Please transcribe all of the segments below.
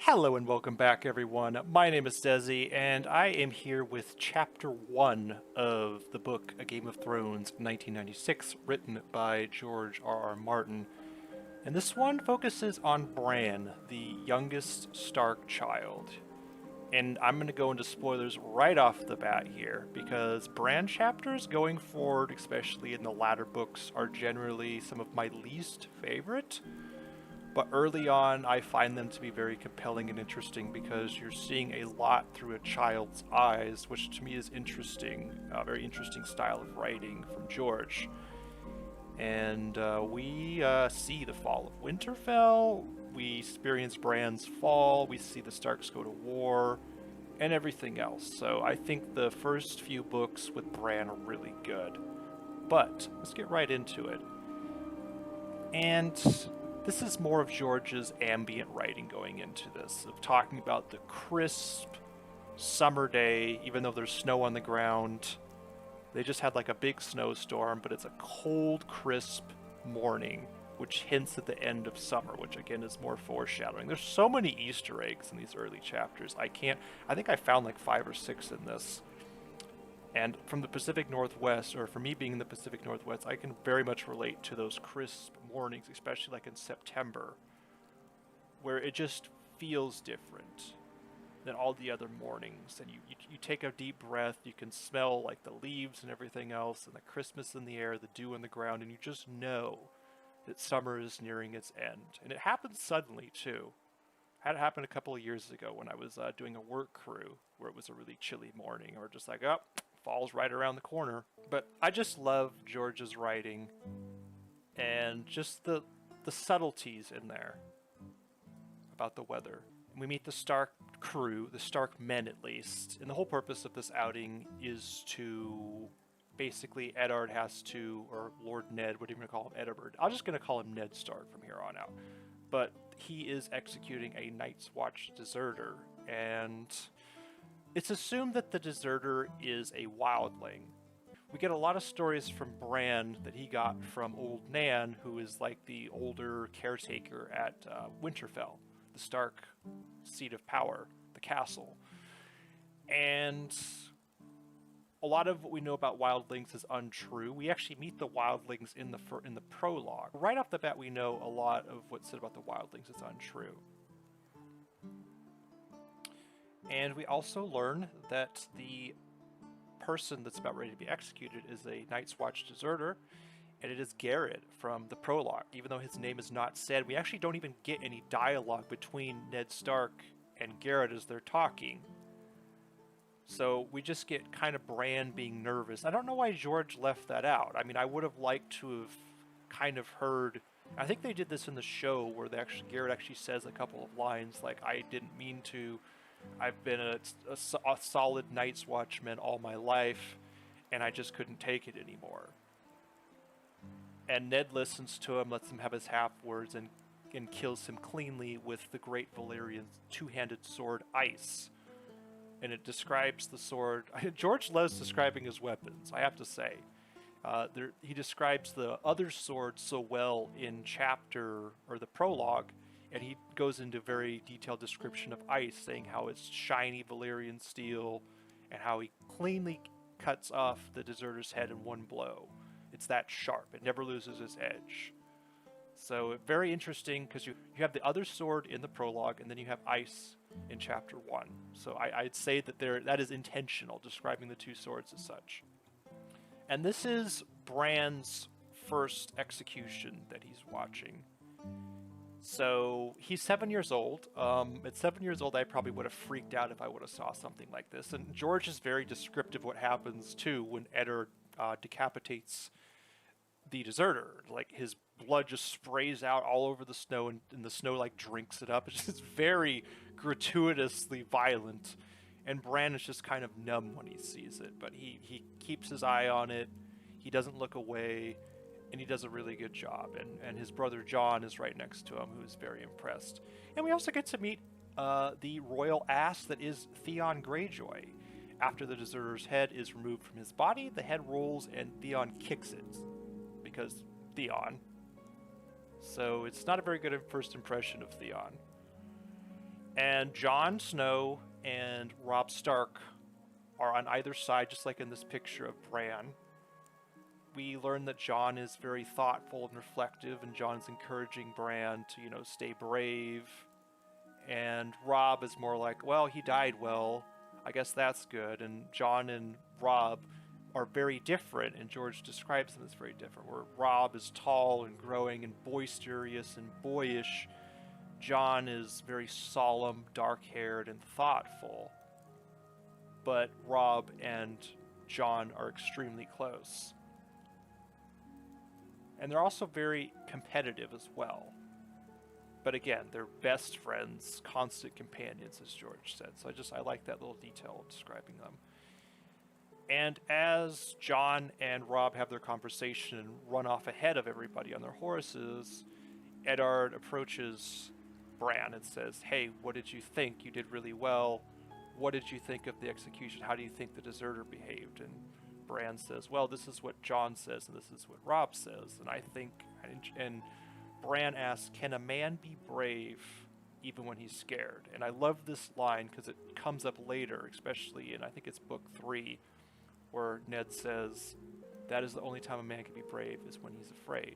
Hello and welcome back, everyone. My name is Desi, and I am here with Chapter 1 of the book A Game of Thrones 1996, written by George R. R. Martin. And this one focuses on Bran, the youngest Stark child. And I'm going to go into spoilers right off the bat here, because Bran chapters going forward, especially in the latter books, are generally some of my least favorite. But early on, I find them to be very compelling and interesting because you're seeing a lot through a child's eyes, which to me is interesting, a very interesting style of writing from George. And we see the fall of Winterfell, we experience Bran's fall, we see the Starks go to war, and everything else. So I think the first few books with Bran are really good. But let's get right into it. And this is more of George's ambient writing going into this, of talking about the crisp summer day, even though there's snow on the ground. They just had like a big snowstorm, but it's a cold, crisp morning, which hints at the end of summer, which again is more foreshadowing. There's so many Easter eggs in these early chapters. I think I found like 5 or 6 in this. And from the Pacific Northwest, or for me being in the Pacific Northwest, I can very much relate to those crisp mornings, especially like in September, where it just feels different than all the other mornings. And you take a deep breath, you can smell like the leaves and everything else, and the crispness in the air, the dew on the ground, and you just know that summer is nearing its end. And it happens suddenly, too. Had it happen a couple of years ago when I was doing a work crew where it was a really chilly morning, or just like, oh, fall's right around the corner. But I just love George's writing and just the subtleties in there about the weather. And we meet the Stark crew, the Stark men at least, and the whole purpose of this outing is to basically Eddard has to, or Lord Ned, what are you going to call him? Eddard. I'm just going to call him Ned Stark from here on out. But he is executing a Night's Watch deserter, and it's assumed that the deserter is a wildling. We get a lot of stories from Bran that he got from Old Nan, who is like the older caretaker at Winterfell, the Stark seat of power, the castle. And a lot of what we know about wildlings is untrue. We actually meet the wildlings in the prologue. Right off the bat, we know a lot of what's said about the wildlings is untrue. And we also learn that the person that's about ready to be executed is a Night's Watch deserter, and it is Garrett from the prologue. Even though his name is not said, we actually don't even get any dialogue between Ned Stark and Garrett as they're talking. So we just get kind of Bran being nervous. I don't know why George left that out. I mean, I would have liked to have kind of heard... I think they did this in the show where Garrett actually says a couple of lines like, I didn't mean to... I've been a solid Night's Watchman all my life, and I just couldn't take it anymore. And Ned listens to him, lets him have his half words, and kills him cleanly with the great Valyrian's two-handed sword, Ice. And it describes the sword... George loves describing his weapons, I have to say. He describes the other sword so well in the prologue, and he goes into very detailed description of Ice, saying how it's shiny Valyrian steel, and how he cleanly cuts off the deserter's head in one blow. It's that sharp. It never loses its edge. So very interesting, because you have the other sword in the prologue, and then you have Ice in Chapter 1. So I'd say that that is intentional, describing the two swords as such. And this is Bran's first execution that he's watching. So he's 7 years old. At 7 years old, I probably would have freaked out if I would have saw something like this. And George is very descriptive of what happens, too, when Eddard decapitates the deserter. Like, his blood just sprays out all over the snow, and the snow, like, drinks it up. It's just very gratuitously violent. And Bran is just kind of numb when he sees it. But he keeps his eye on it. He doesn't look away. And he does a really good job. And his brother Jon is right next to him, who's very impressed. And we also get to meet the royal ass that is Theon Greyjoy. After the deserter's head is removed from his body, the head rolls and Theon kicks it. Because Theon. So it's not a very good first impression of Theon. And Jon Snow and Robb Stark are on either side, just like in this picture of Bran. We learn that Jon is very thoughtful and reflective, and Jon's encouraging Bran to, stay brave. And Robb is more like, well, he died well, I guess that's good. And Jon and Robb are very different, and George describes them as very different, where Robb is tall and growing and boisterous and boyish. Jon is very solemn, dark-haired, and thoughtful. But Robb and Jon are extremely close. And they're also very competitive as well. But again, they're best friends, constant companions, as George said. So I like that little detail of describing them. And as Jon and Robb have their conversation and run off ahead of everybody on their horses, Eddard approaches Bran and says, hey, what did you think? You did really well. What did you think of the execution? How do you think the deserter behaved? And Bran says, well, this is what Jon says, and this is what Robb says. And I think, and Bran asks, can a man be brave even when he's scared? And I love this line because it comes up later, especially in, I think it's book 3, where Ned says, that is the only time a man can be brave, is when he's afraid.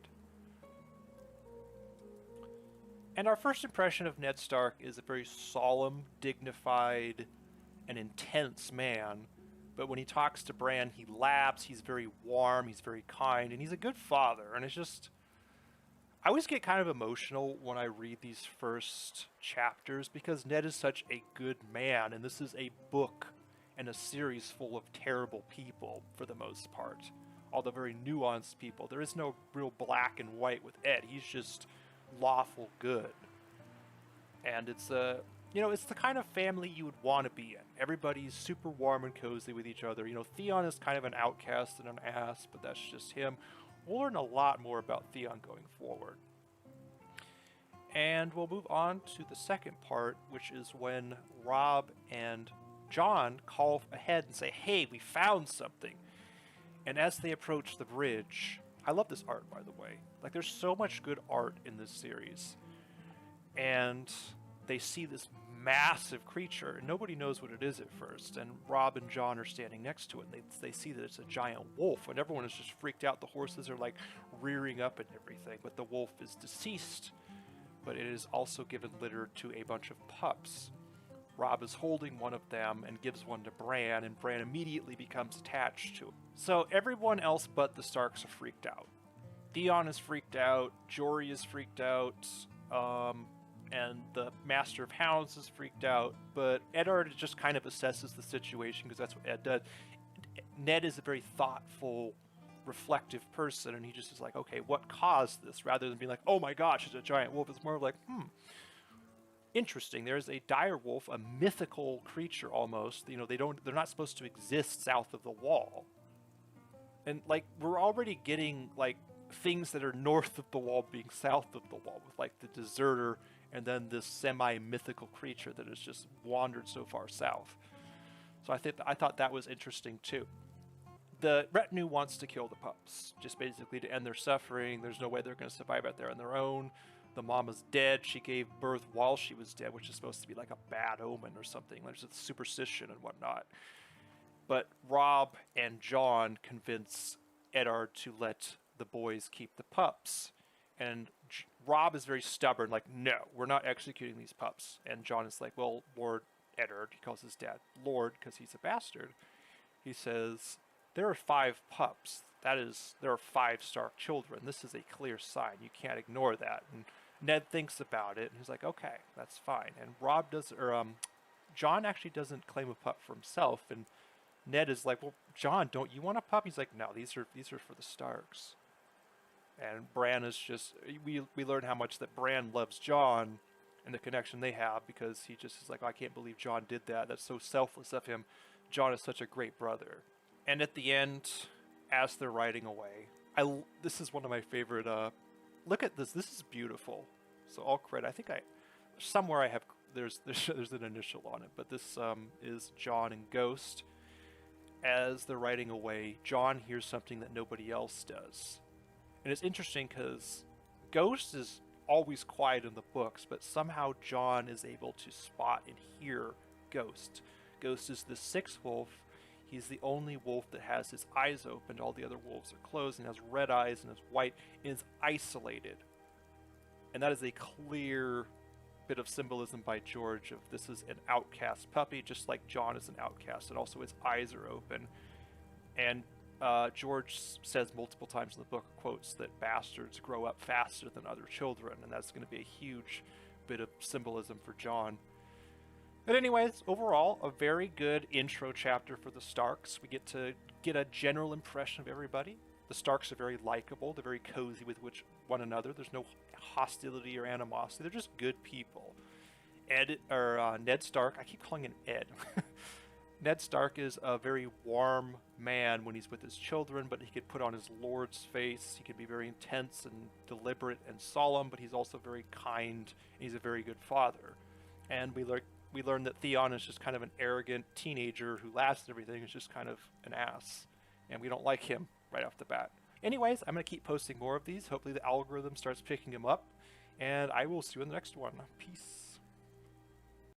And our first impression of Ned Stark is a very solemn, dignified, and intense man. But when he talks to Bran, he laughs, he's very warm, he's very kind, and he's a good father. And it's just, I always get kind of emotional when I read these first chapters because Ned is such a good man, and this is a book and a series full of terrible people for the most part. All the very nuanced people. There is no real black and white with Ed. He's just lawful good. And it's it's the kind of family you would want to be in. Everybody's super warm and cozy with each other. Theon is kind of an outcast and an ass, but that's just him. We'll learn a lot more about Theon going forward. And we'll move on to the second part, which is when Robb and Jon call ahead and say, hey, we found something. And as they approach the bridge, I love this art, by the way. Like, there's so much good art in this series. And they see this massive creature, and nobody knows what it is at first. And Robb and Jon are standing next to it, and they see that it's a giant wolf, and everyone is just freaked out. The horses are, like, rearing up and everything, but the wolf is deceased. But it is also given litter to a bunch of pups. Robb is holding one of them and gives one to Bran, and Bran immediately becomes attached to it. So everyone else but the Starks are freaked out. Theon is freaked out, Jory is freaked out, and the Master of Hounds is freaked out, but Eddard just kind of assesses the situation because that's what Ed does. Ned is a very thoughtful, reflective person, and he just is like, okay, what caused this? Rather than being like, oh my gosh, it's a giant wolf, it's more like, interesting. There's a dire wolf, a mythical creature almost. They're not supposed to exist south of the wall. And like, we're already getting like things that are north of the wall being south of the wall, with like the deserter and then this semi-mythical creature that has just wandered so far south. So I thought that was interesting too. The retinue wants to kill the pups, just basically to end their suffering. There's no way they're going to survive out there on their own. The mom is dead. She gave birth while she was dead, which is supposed to be like a bad omen or something. There's a superstition and whatnot. But Robb and Jon convince Eddard to let the boys keep the pups. And Robb is very stubborn, like, no, we're not executing these pups. And Jon is like, well, Lord Eddard, he calls his dad Lord because he's a bastard. He says, there are 5 pups. That is, there are 5 Stark children. This is a clear sign. You can't ignore that. And Ned thinks about it, and he's like, okay, that's fine. And Jon actually doesn't claim a pup for himself, and Ned is like, well, Jon, don't you want a pup? He's like, no, these are for the Starks. And Bran is just, we learn how much that Bran loves Jon and the connection they have, because he just is like, oh, I can't believe Jon did that. That's so selfless of him. Jon is such a great brother. And at the end, as they're riding away, this is one of my favorite, look at this. This is beautiful. So all credit. I think somewhere I have, there's an initial on it, but this is Jon and Ghost. As they're riding away, Jon hears something that nobody else does. And it's interesting because Ghost is always quiet in the books, but somehow Jon is able to spot and hear Ghost. Ghost is the sixth wolf. He's the only wolf that has his eyes open. All the other wolves are closed and has red eyes and is white and is isolated. And that is a clear bit of symbolism by George of this is an outcast puppy, just like Jon is an outcast, and also his eyes are open. And George says multiple times in the book, quotes that bastards grow up faster than other children, and that's going to be a huge bit of symbolism for Jon. But anyways, overall, a very good intro chapter for the Starks. We get to get a general impression of everybody. The Starks are very likable. They're very cozy with one another. There's no hostility or animosity. They're just good people. Ned Stark, I keep calling him Ed. Ned Stark is a very warm man when he's with his children, but he could put on his lord's face. He can be very intense and deliberate and solemn, but he's also very kind, and he's a very good father. And we learn that Theon is just kind of an arrogant teenager who laughs at everything, is just kind of an ass. And we don't like him right off the bat. Anyways, I'm going to keep posting more of these. Hopefully the algorithm starts picking him up. And I will see you in the next one. Peace.